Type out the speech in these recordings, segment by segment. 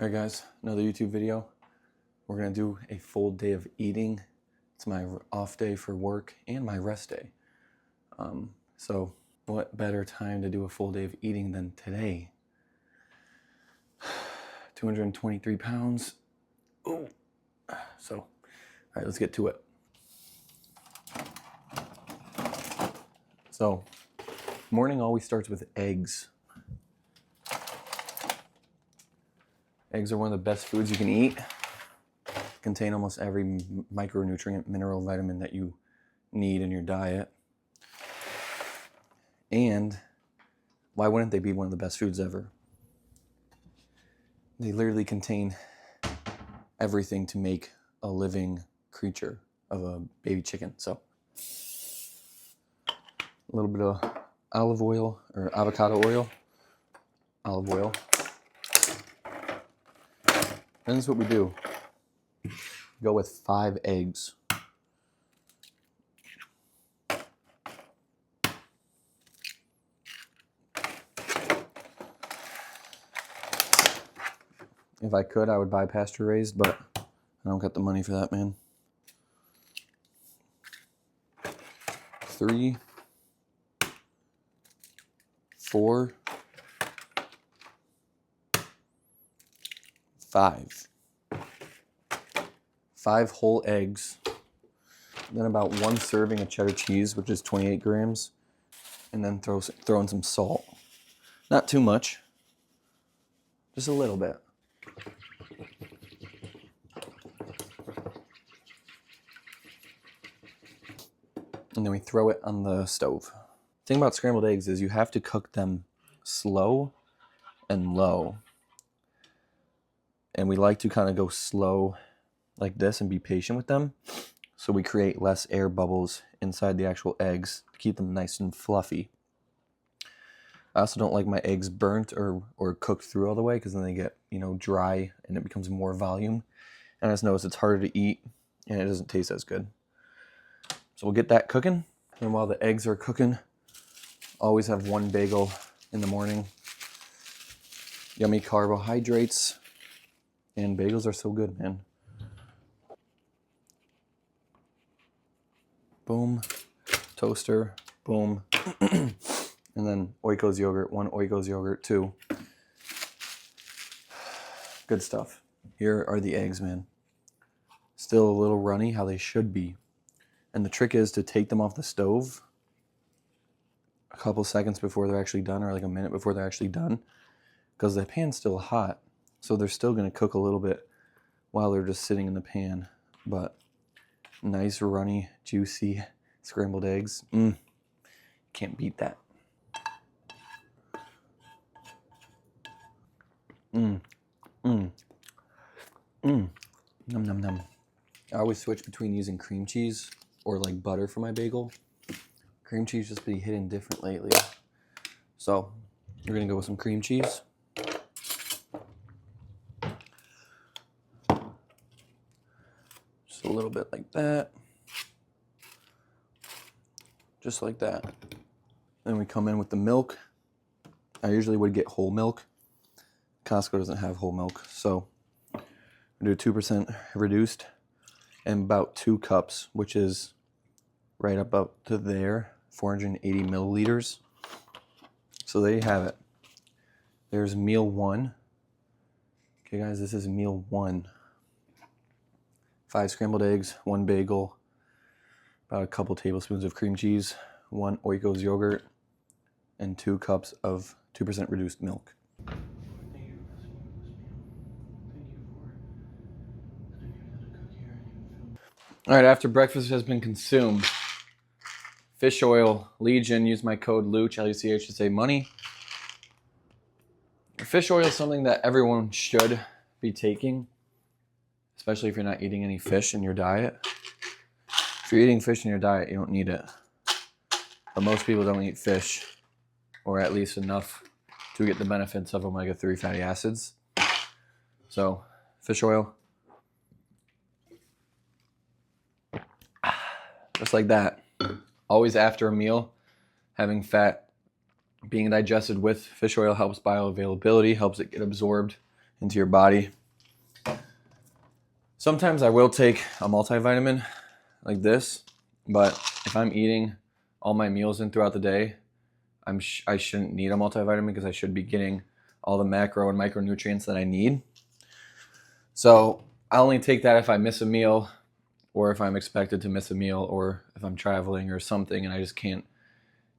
Alright guys, another YouTube video. We're going to do a full day of eating. It's my off day for work and my rest day. So what better time to do a full day of eating than today? 223 pounds. Ooh. So, alright, let's get to it. So, morning always starts with eggs. Eggs are one of the best foods you can eat. Contain almost every micronutrient, mineral, vitamin that you need in your diet. And why wouldn't they be one of the best foods ever? They literally contain everything to make a living creature of a baby chicken. So a little bit of olive oil or avocado oil, olive oil. And this is what we do. Go with 5 eggs. If I could, I would buy pasture raised, but I don't got the money for that, man. 3, 4, 5. 5 whole eggs. Then about 1 serving of cheddar cheese, which is 28 grams. And then throw in some salt. Not too much. Just a little bit. And then we throw it on the stove. The thing about scrambled eggs is you have to cook them slow and low. And we like to kind of go slow like this and be patient with them, so we create less air bubbles inside the actual eggs to keep them nice and fluffy. I also don't like my eggs burnt or cooked through all the way, because then they get, dry and it becomes more volume. And I just noticed it's harder to eat and it doesn't taste as good. So we'll get that cooking. And while the eggs are cooking, always have 1 bagel in the morning. Yummy carbohydrates. And bagels are so good, man. Boom. Toaster. Boom. And then Oikos yogurt. 1 Oikos yogurt, 2. Good stuff. Here are the eggs, man. Still a little runny, how they should be. And the trick is to take them off the stove a couple seconds before they're actually done, or like a minute before they're actually done, because the pan's still hot. So they're still going to cook a little bit while they're just sitting in the pan. But nice, runny, juicy scrambled eggs. Can't beat that. Num num num. I always switch between using cream cheese or like butter for my bagel. Cream cheese just been hitting different lately. So we're going to go with some cream cheese. Just a little bit like that. Just like that. Then we come in with the milk. I usually would get whole milk. Costco doesn't have whole milk, so we do 2% reduced and about 2 cups, which is right up to there, 480 milliliters. So there you have it. There's meal 1. Okay, guys, this is meal 1. 5 scrambled eggs, 1 bagel, about a couple tablespoons of cream cheese, 1 Oikos yogurt, and 2 cups of 2% reduced milk. All right, after breakfast has been consumed, fish oil, Legion, use my code LUCH, L-U-C-H, to save money. Fish oil is something that everyone should be taking, especially if you're not eating any fish in your diet. If you're eating fish in your diet, you don't need it. But most people don't eat fish, or at least enough to get the benefits of omega-3 fatty acids. So, fish oil. Just like that. Always after a meal, having fat being digested with fish oil helps bioavailability, helps it get absorbed into your body. Sometimes I will take a multivitamin like this, but if I'm eating all my meals in throughout the day, I shouldn't need a multivitamin because I should be getting all the macro and micronutrients that I need. So I only take that if I miss a meal, or if I'm expected to miss a meal, or if I'm traveling or something and I just can't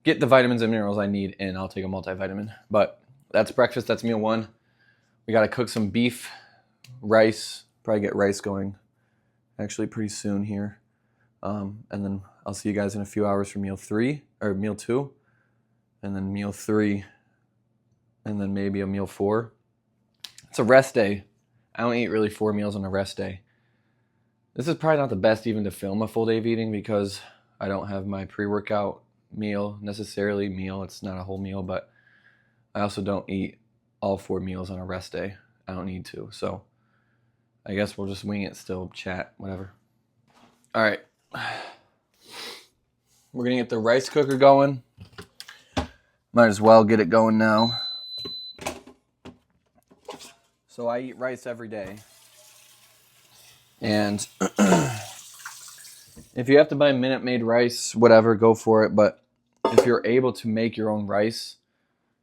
get the vitamins and minerals I need in, I'll take a multivitamin. But that's breakfast, that's meal one. We got to cook some beef, rice, probably get rice going actually pretty soon here. And then I'll see you guys in a few hours for meal two, and then meal three, and then maybe a meal four. It's a rest day. I don't eat really 4 meals on a rest day. This is probably not the best even to film a full day of eating because I don't have my pre-workout meal necessarily. It's not a whole meal, but I also don't eat all 4 meals on a rest day. I don't need to. So I guess we'll just wing it still, chat, whatever. All right. We're going to get the rice cooker going. Might as well get it going now. So I eat rice every day. And if you have to buy Minute Maid rice, whatever, go for it. But if you're able to make your own rice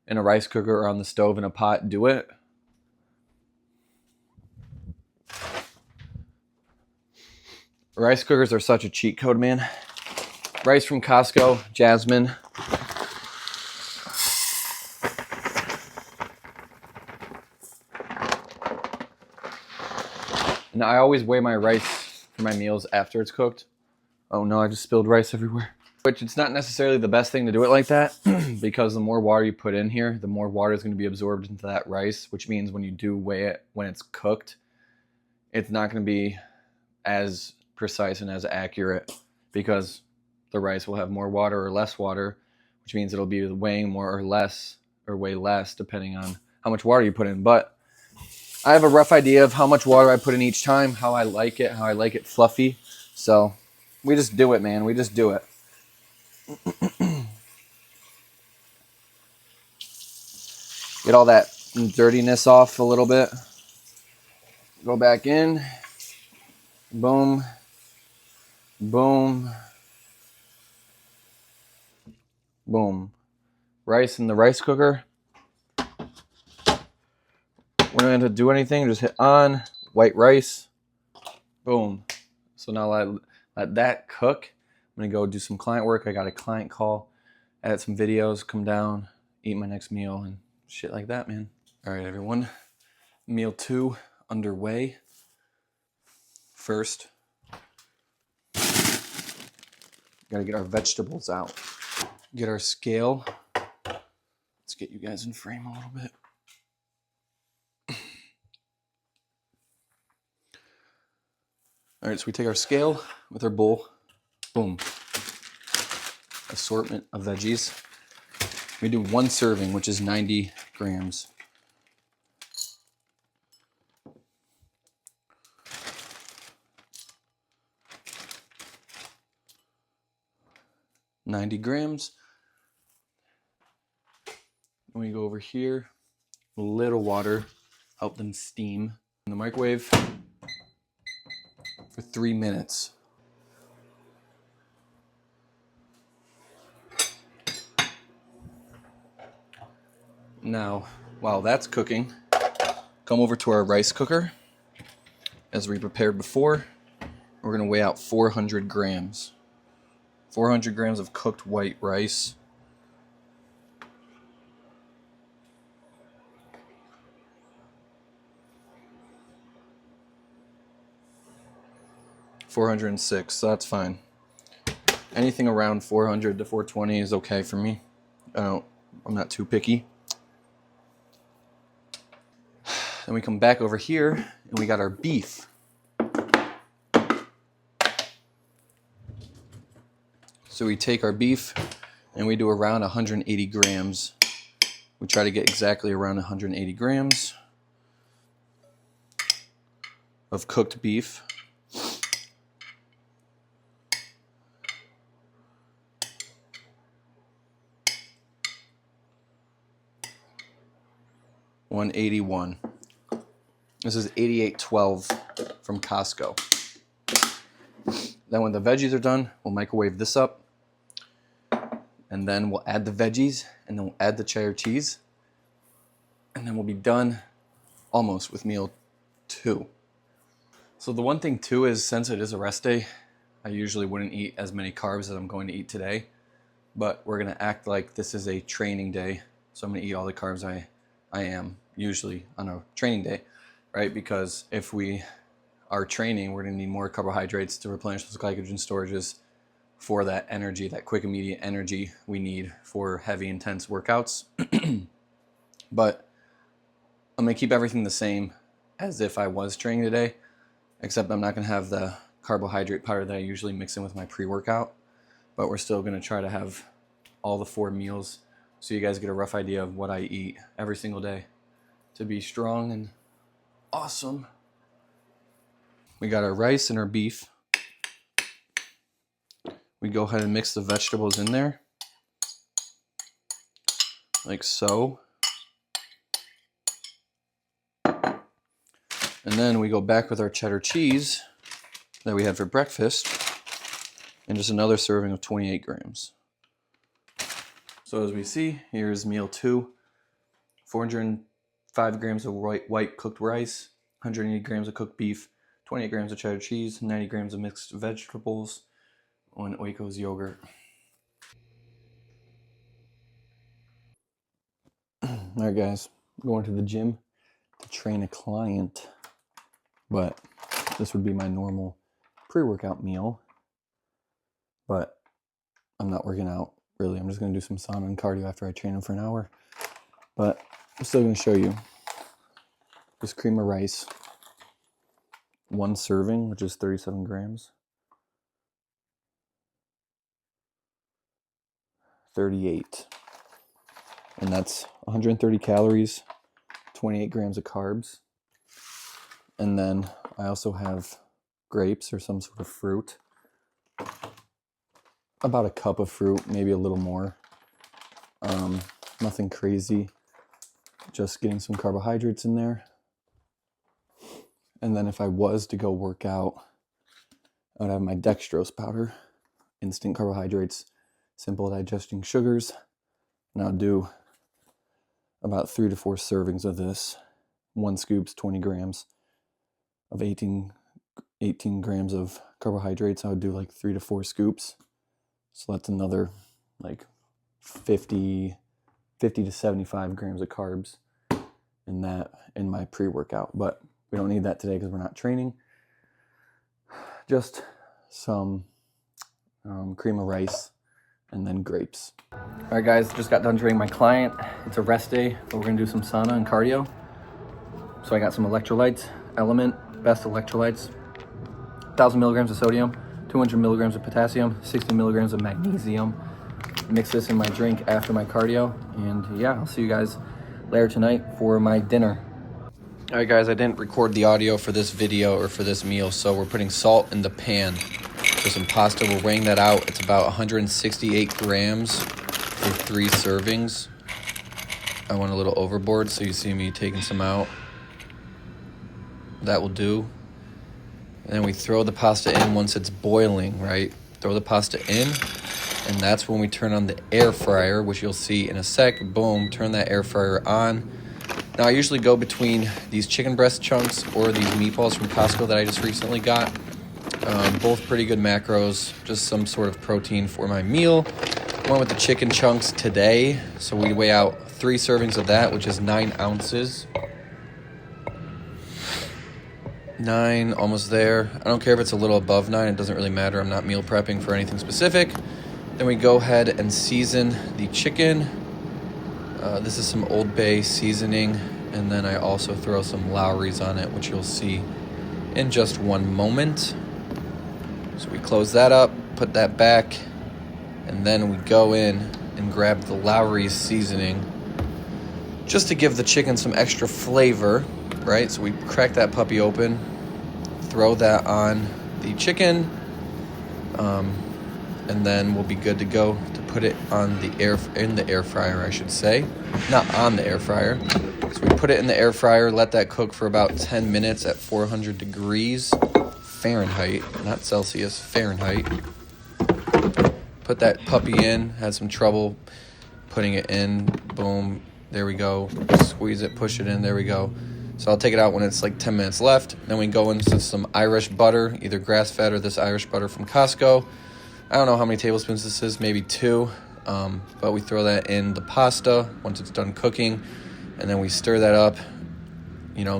in a rice cooker or on the stove in a pot, do it. Rice cookers are such a cheat code, man. Rice from Costco, Jasmine. And I always weigh my rice for my meals after it's cooked. Oh no, I just spilled rice everywhere. Which it's not necessarily the best thing to do it like that because the more water you put in here, the more water is going to be absorbed into that rice, which means when you do weigh it when it's cooked, it's not going to be as precise and as accurate because the rice will have more water or less water, which means it'll be weighing more or less, or way less depending on how much water you put in. But I have a rough idea of how much water I put in each time, how I like it fluffy. So we just do it, man. We just do it. Get all that dirtiness off a little bit. Go back in. Boom. Boom. Boom. Rice in the rice cooker. We don't have to do anything. Just hit on. White rice. Boom. So now let that cook. I'm going to go do some client work. I got a client call. Edit some videos. Come down. Eat my next meal and shit like that, man. All right, everyone. Meal 2 underway. First, got to get our vegetables out. Get our scale. Let's get you guys in frame a little bit. All right, so we take our scale with our bowl. Boom. Assortment of veggies. We do 1 serving, which is 90 grams. Then we go over here. A little water. Help them steam in the microwave for 3 minutes. Now, while that's cooking, come over to our rice cooker. As we prepared before, we're going to weigh out 400 grams. 400 grams of cooked white rice. $406, so that's fine. Anything around 400 to 420 is okay for me. I'm not too picky. Then we come back over here and we got our beef. So we take our beef and we do around 180 grams. We try to get exactly around 180 grams of cooked beef. $181. This is 8812 from Costco. Then when the veggies are done, we'll microwave this up. And then we'll add the veggies, and then we'll add the cheddar cheese. And then we'll be done almost with meal 2. So the one thing too is, since it is a rest day, I usually wouldn't eat as many carbs as I'm going to eat today. But we're going to act like this is a training day. So I'm going to eat all the carbs I am usually on a training day, right? Because if we are training, we're going to need more carbohydrates to replenish those glycogen storages for that energy, that quick immediate energy we need for heavy intense workouts. But I'm going to keep everything the same as if I was training today, except I'm not going to have the carbohydrate powder that I usually mix in with my pre-workout. But we're still going to try to have all the 4 meals so you guys get a rough idea of what I eat every single day to be strong and awesome. We got our rice and our beef. We go ahead and mix the vegetables in there, like so. And then we go back with our cheddar cheese that we had for breakfast, and just another serving of 28 grams. So as we see, here's meal 2, 405 grams of white cooked rice, 180 grams of cooked beef, 28 grams of cheddar cheese, 90 grams of mixed vegetables, and Oikos yogurt. Alright guys, I'm going to the gym to train a client, but this would be my normal pre-workout meal, but I'm not working out really. I'm just going to do some sauna and cardio after I train him for an hour, but I'm still going to show you this cream of rice, 1 serving, which is 37 grams, 38, and that's 130 calories, 28 grams of carbs. And then I also have grapes or some sort of fruit, about a cup of fruit, maybe a little more. Nothing crazy, just getting some carbohydrates in there. And then if I was to go work out, I would have my dextrose powder, instant carbohydrates, simple digesting sugars, and I'll do about 3 to 4 servings of this. 1 scoop's 20 grams of 18 grams of carbohydrates. I would do like 3 to 4 scoops. So that's another like 50 to 75 grams of carbs in my pre-workout. But we don't need that today because we're not training. Just some cream of rice and then grapes. All right guys, just got done training my client. It's a rest day, but we're gonna do some sauna and cardio. So I got some electrolytes, Element, best electrolytes, 1,000 milligrams of sodium, 200 milligrams of potassium, 60 milligrams of magnesium. Mix this in my drink after my cardio, and yeah, I'll see you guys later tonight for my dinner. All right guys, I didn't record the audio for this video or for this meal, so we're putting salt in the pan. So some pasta, we're weighing that out. It's about 168 grams for 3 servings. I went a little overboard, so you see me taking some out. That will do. And then we throw the pasta in once it's boiling, right? Throw the pasta in, and that's when we turn on the air fryer, which you'll see in a sec. Boom, turn that air fryer on. Now I usually go between these chicken breast chunks or these meatballs from Costco that I just recently got. Both pretty good macros, just some sort of protein for my meal. Went with the chicken chunks today, so we weigh out 3 servings of that, which is 9 ounces. 9, almost there. I don't care if it's a little above 9, it doesn't really matter. I'm not meal prepping for anything specific. Then we go ahead and season the chicken. This is some Old Bay seasoning, and then I also throw some Lowry's on it, which you'll see in just one moment. So we close that up, put that back, and then we go in and grab the Lowry's seasoning just to give the chicken some extra flavor, right? So we crack that puppy open, throw that on the chicken, and then we'll be good to go to put it on the in the air fryer, I should say. Not on the air fryer. So we put it in the air fryer, let that cook for about 10 minutes at 400 degrees Fahrenheit, not Celsius, Fahrenheit. Put that puppy in, had some trouble putting it in, boom, there we go. Squeeze it, push it in, there we go. So I'll take it out when it's like 10 minutes left. Then we go into some Irish butter, either grass-fed or this Irish butter from Costco. I don't know how many tablespoons this is, maybe 2. But we throw that in the pasta once it's done cooking. And then we stir that up,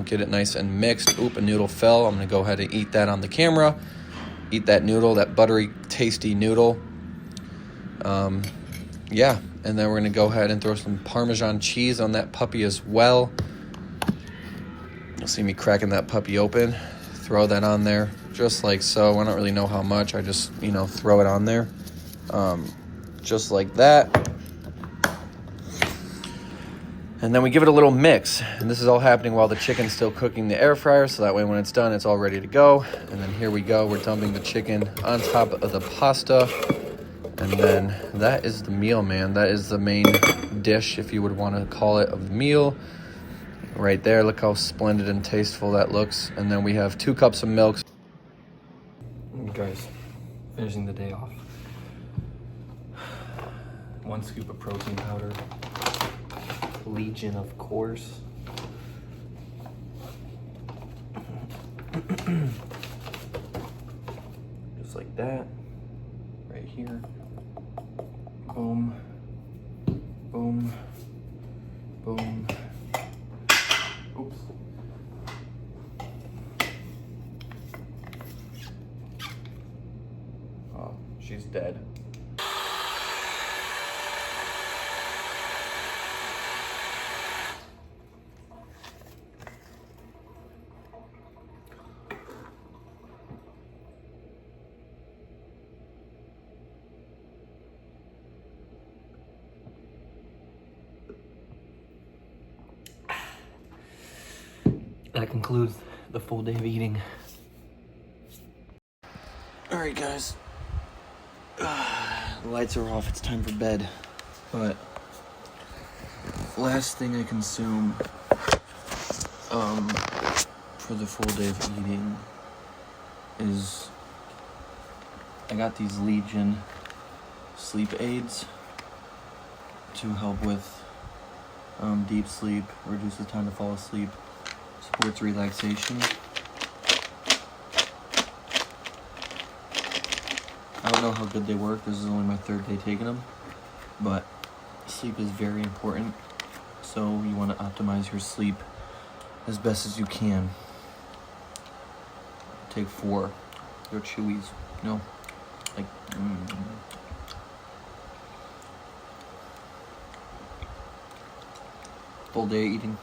get it nice and mixed. Oop, a noodle fell. I'm going to go ahead and eat that on the camera. Eat that noodle, that buttery, tasty noodle. Yeah, and then we're going to go ahead and throw some Parmesan cheese on that puppy as well. You'll see me cracking that puppy open. Throw that on there just like so. I don't really know how much. I just, throw it on there. Just like that. And then we give it a little mix. And this is all happening while the chicken's still cooking in the air fryer. So that way when it's done, it's all ready to go. And then here we go. We're dumping the chicken on top of the pasta. And then that is the meal, man. That is the main dish, if you would want to call it, of the meal. Right there, look how splendid and tasteful that looks. And then we have 2 cups of milk. Guys, finishing the day off. 1 scoop of protein powder. Legion, of course. Just like that. Right here. Boom. Boom. Boom. Oops. Oh, she's dead. That concludes the full day of eating. All right, guys. The lights are off. It's time for bed. But last thing I consume for the full day of eating is I got these Legion sleep aids to help with deep sleep, reduce the time to fall asleep, supports relaxation. I don't know how good they work. This is only my 3rd day taking them, but sleep is very important. So you want to optimize your sleep as best as you can. Take 4. They're chewies, like. Full day eating.